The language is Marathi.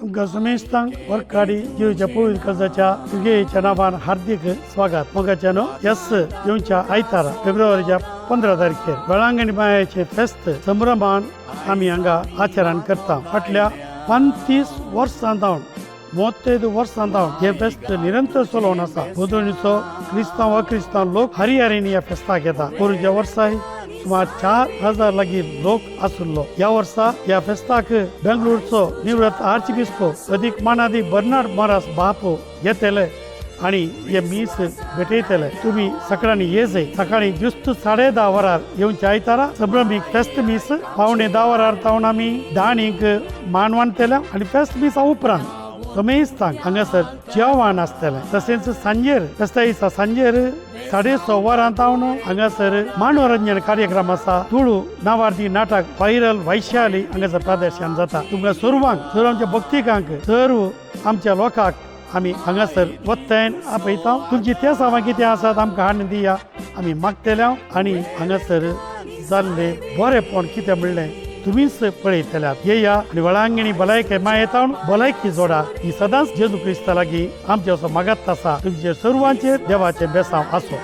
तुमका समेस्तांक वर्काडी जीवच्या पवित्र कर्जाच्या तुगेच्या नावान हार्दिक स्वागत मोगाच्यानो यस येऊनच्या आयतारा फेब्रुवारीच्या 15 तारखेर वेळांगणी मायाचे फेस्त संभ्रमान आम्ही हांगा आचरण करता. फाटल्या 35 वर्सांतावन 35 वर्सांतावन हे फेस्त निरंतर चलोवन आसा. बोधोनीचो क्रिस्तांव अक्रिस्तांव लोक हरिहरीने या फेस्ताक येता. पोरुच्या वर्साय सुमार 4000 लागी लोक आसुल्लो. या वर्सा या फेस्ताक बेंगळूरचो निवृत्त आर्चबिस्पो अधिक मानादी बर्नार्ड मारास बापू येतले आणि हे मीस भेटयतले. तुम्ही सकाळी येजय. सकाळी जुस्त 10:30 वरार येऊनचे आयतारा संभ्रमीक फेस्त मीस पावणे 10 वरार तावन आमी दाणीक मानवण केल्या आणि फेस्त मीसा उपरांत समेस्तांक हांगासर जेवण आसतलें. तशेंच सांजेर फेस्ता दिसा सांजेर 6:30 वरां तावन हांगासर मनोरंजन कार्यक्रम आसा. तुळू नावार्थी नाटक व्हायरल वैशाली हांगासर प्रदर्शन जाता. तुमकां सर्वांच्या भक्तिकांक सर्व आमच्या लोकांक आमी हांगासर वत्तायन आपयता. तुमची ते सामान कितें आसात आमकां हाडून दिया आमी मागतल्या. आनी हांगासर जाल्ले बरेपण कितें म्हणलें तुम्हीच पळयतल्यात. येया आनी वेळांगणी भलायकी मायेता भलायकी जोडा. ही सदांच जेजू क्रिस्ता लागीं आमचे असो मागत आसा. तुमचे सर्वांचे देवाचे बेसांव आसो.